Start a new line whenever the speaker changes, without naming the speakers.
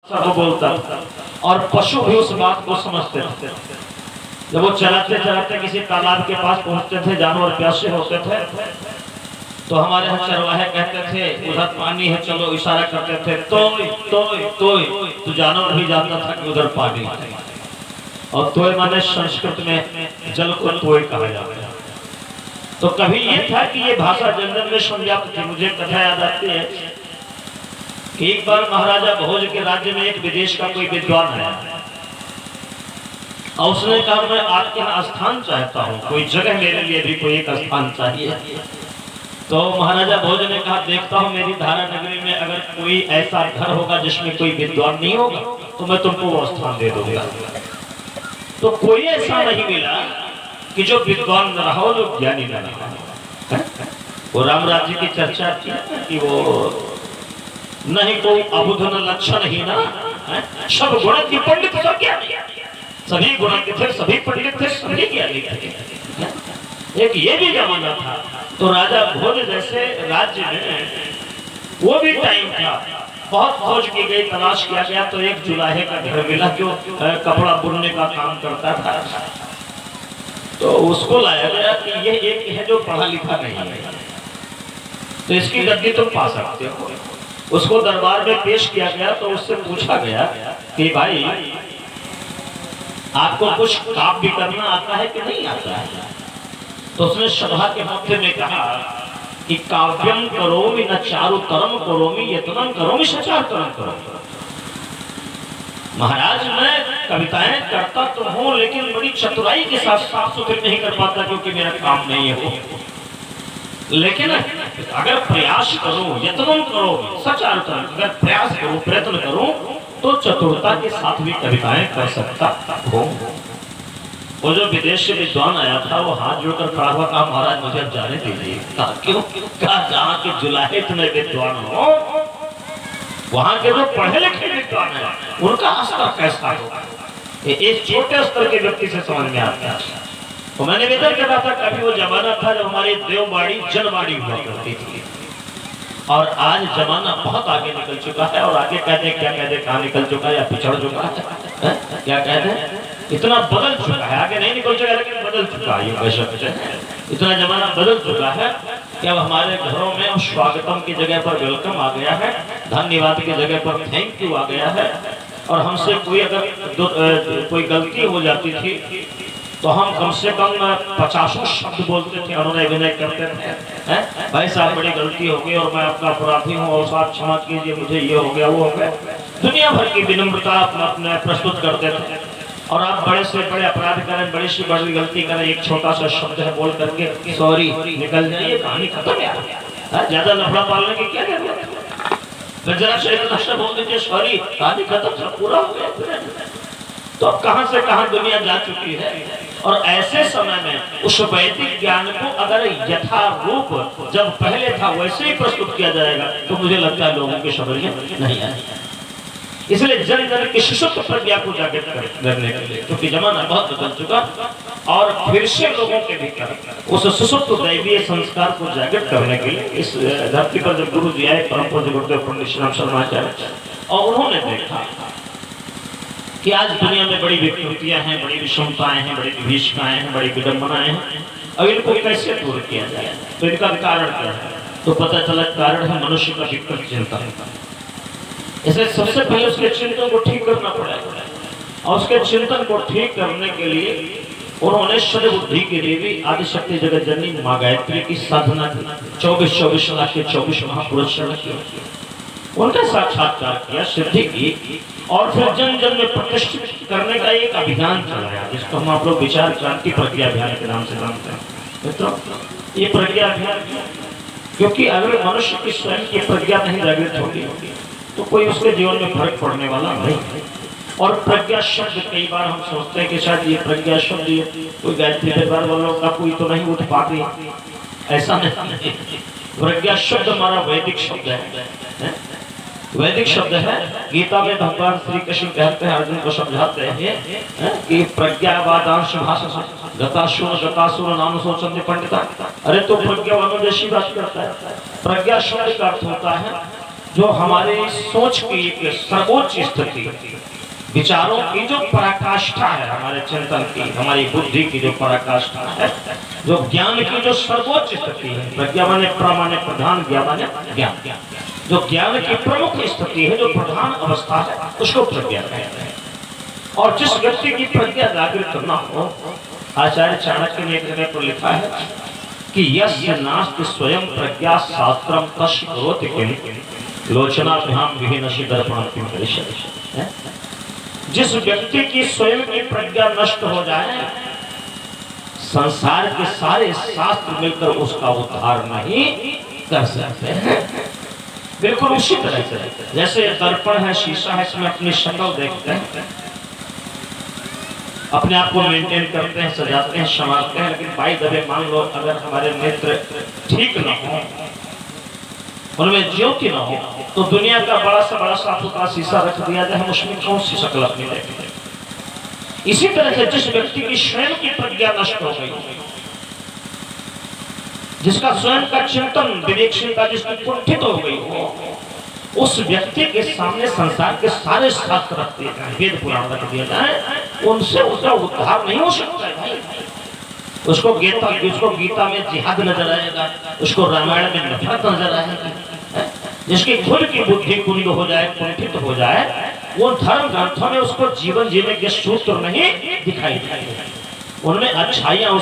सब बोलता और पशु भी उस बात को समझते थे। जब वो चलाते चलाते किसी तालाब के पास पहुंचते थे, जानवर प्यासे होते थे, तो हमारे यहाँ चरवाहे कहते थे उधर पानी है, चलो इशारा करते थे तोय तोय तोय, तो जानवर भी जानता था कि उधर पानी है। और तोय माने संस्कृत में जल को तोय कहा जाता है। तो कभी ये था कि ये भाषा जन जन में संव्याप्त थी। मुझे कथा याद आती है कि एक बार महाराजा भोज के राज्य में एक विदेश का कोई विद्वान आया और उसने कहा मैं आपके यहाँ स्थान चाहता हूँ, कोई जगह मेरे लिए भी कोई एक स्थान चाहिए। तो महाराजा भोज ने कहा देखता हूँ मेरी धारा नगरी में अगर कोई ऐसा घर होगा जिसमें कोई विद्वान नहीं होगा तो मैं तुमको वो स्थान दे दूंगा। तो कोई ऐसा नहीं मिला कि जो विद्वान न रहा हो, जो ज्ञानी न रहा। वो राम राज्य की चर्चा की कि वो नहीं कोई अबुध न लक्षण ही ना, सब गुण की पंडित सब ज्ञानी, सभी गुण के थे, सभी पंडित थे, सभी ज्ञानी थे। एक ये भी जमाना था। तो राजा भोज जैसे राज्य में वो भी टाइम था, बहुत खोज की गई, तलाश किया गया, तो एक जुलाहे का घर मिला जो कपड़ा बुनने का काम करता था। तो उसको लाया गया कि ये एक है जो पढ़ा लिखा नहीं है, तो इसकी गद्दी तुम पा सकते हो। उसको दरबार में पेश किया गया तो उससे पूछा गया कि भाई आपको कुछ काम भी करना आता है कि नहीं आता है? तो उसने सभा के मध्य में कहा कि काव्यम करोमि न चारुतरम करोमि यत्नम करोमि सचारुतरम करोमि। महाराज मैं कविताएं करता तो हूँ लेकिन बड़ी चतुराई के साथ साफ सुथरी नहीं कर पाता क्योंकि मेरा काम नहीं है वो। लेकिन अगर प्रयास करूं, यत्न करो सचारुतरम, अगर प्रयास करूं, प्रयत्न करूं तो चतुरता के साथ भी कविताएं कर सकता हूं। वो जो विदेश से विद्वान आया था वो हाथ जोड़कर खड़ा हुआ, कहा महाराज मुझे अब जाने दीजिए। क्यों? कहा जहाँ के जुलाहे तुम्हें विद्वान हो, वहां के जो पढ़े लिखे विद्वान है उनका स्तर कैसा होगा, एक छोटे स्तर के व्यक्ति से समझ में आता है। तो मैंने निवेदन करा था कभी वो जमाना था जब हमारी देवबाड़ी जनबाड़ी हुआ करती थी, और आज जमाना बहुत आगे निकल चुका है। और आगे कहते क्या कहते, कहाँ निकल चुका है या पिछड़ चुका है, क्या कहते हैं, इतना बदल चुका है। आगे नहीं निकल चुका लेकिन बदल चुका है। इतना जमाना बदल चुका है कि अब हमारे घरों में स्वागतम की जगह पर वेलकम आ गया है, धन्यवाद की जगह पर थैंक यू आ गया है। और हमसे कोई अगर कोई गलती हो जाती थी तो हम कम से कम 50 शब्द बोलते थे, अनुनय विनय करते थे, भाई साहब बड़ी गलती हो गई और मैं आपका अपराधी हूँ और साथ क्षमा कीजिए, मुझे ये हो गया वो हो गया। दुनिया भर की विनम्रता अपने प्रस्तुत करते थे। और आप बड़े से बड़े अपराध करें, बड़ी से बड़ी गलती करें, एक छोटा सा शब्द है बोल करके सॉरी निकल जाइए, कहानी खत्म है। ज्यादा लफड़ा पालने की क्या जरूरत है? जरा से इतना शब्द बोल दीजिए सॉरी, कहानी खत्म, सब पूरा हो गया। तो अब कहां से कहां दुनिया जा चुकी है। और ऐसे समय में उस वैदिक ज्ञान को अगर यथारूप जब पहले था वैसे ही प्रस्तुत किया जाएगा तो मुझे लगता है लोगों की समझ में नहीं आएगा। इसलिए जन जन की सुषुप्त प्रज्ञा को जागृत करने के लिए, क्योंकि जमाना बहुत बदल चुका, और फिर से लोगों के भीतर उस सुषुप्त दैवीय संस्कार को जागृत करने के लिए इस धरती पर जब गुरु जी आए, परम पूज्य गुरुदेव पंडित श्री राम शर्मा आचार्य, और उन्होंने देखा कि आज दुनिया में बड़ी विकृतियां हैं, बड़ी विषमताएं हैं, बड़ी विभीषिकाएं हैं, बड़ी विडंबनाएं हैं, और इनको कैसे दूर किया जाए। तो इनका कारण क्या है? तो पता चला कारण है मनुष्य का विकृत चिंतन। इसलिए सबसे पहले उसके चिंतन को ठीक करना पड़ेगा, और उसके चिंतन को ठीक करने के लिए उन्होंने सद्बुद्धि के लिए भी आदिशक्ति जगत जननी मां गायत्री की साधना की। 24 लाख के 24 महापुरुष उनका साक्षात्कार किया, सिद्धि की, और फिर जन जन में प्रतिष्ठित करने का एक अभियान चलाया जिसको हम आप लोग विचार क्रांति प्रज्ञा अभियान के नाम से जानते हैं। मित्रों, ये प्रज्ञा अभियान, क्योंकि अगर मनुष्य की स्वयं की प्रज्ञा नहीं जागृत होगी तो कोई उसके जीवन में फर्क पड़ने वाला नहीं। और प्रज्ञा शब्द कई बार हम सोचते हैं कि शायद ये प्रज्ञा शब्द ये कोई गायत्री परिवार वालों का कोई तो नहीं उठ पाती, ऐसा नहीं। प्रज्ञा शब्द हमारा वैदिक शब्द है, वैदिक शब्द है। गीता में भगवान श्री कृष्ण कहते हैं, अर्जुन को समझाते हैं कि प्रज्ञावादांश भाषा गतासुर नाम सोचन्ते पंडिता। अरे तो प्रज्ञावानों जैसी बात करता है। प्रज्ञा शब्द का अर्थ होता है जो हमारे सोच की एक सर्वोच्च स्थिति, विचारों की जो पराकाष्ठा है, हमारे चिंतन की, हमारी बुद्धि की जो पराकाष्ठा है, जो ज्ञान की जो सर्वोच्च स्थिति है, प्रज्ञा माने प्रमाणे प्रधान, ज्ञान माने ज्ञान, जो ज्ञान की प्रमुख स्थिति है, जो प्रधान अवस्था है, उसको प्रज्ञा कहते हैं। और जिस व्यक्ति की प्रज्ञा जागृत न हो, आचार्य चाणक्य ने एक जगह पर लिखा है कि यस्य नास्ति स्वयं प्रज्ञा शास्त्रम तस्य करोति किम लोचनाभ्याम विहीनस्य दर्पणं किम करिष्यति। जिस व्यक्ति की स्वयं की प्रज्ञा नष्ट हो जाए, संसार के सारे शास्त्र मिलकर उसका उद्धार नहीं कर सकते हैं। बिल्कुल उसी तरह से जैसे दर्पण है, शीशा है, इसमें अपनी शक्ल देखते हैं, अपने आप को मेंटेन करते हैं, सजाते हैं, संवारते हैं, लेकिन बाई दबे मान लो अगर हमारे नेत्र ठीक न हो, उनमें ज्योति न हो, तो दुनिया का बड़ा सा साफ सुथरा शीशा रख दिया जाए, हम उसमें कौन सी शक्ल अपनी देखेंगे। इसी तरह से जिस व्यक्ति की स्वयं की प्रज्ञा नष्ट हो गई, जिसका स्वयं का चिंतन विवेकशीलता जिसकी कुंठित हो गई हो, उस व्यक्ति के सामने संसार के सारे शास्त्र रख दिए जाए, वेद पुराण रख दिए जाए, उनसे उसका उद्धार नहीं हो सकता है भाई। उसको गीता में जिहाद नजर आएगा, उसको रामायण में नफरत नजर आएगी। जिसकी खुद की बुद्धि कुंद हो जाए, कुंठित हो जाए, वो धर्म ग्रंथों में उसको जीवन जीने के सूत्र नहीं दिखाई देते, उनमें अच्छाइयां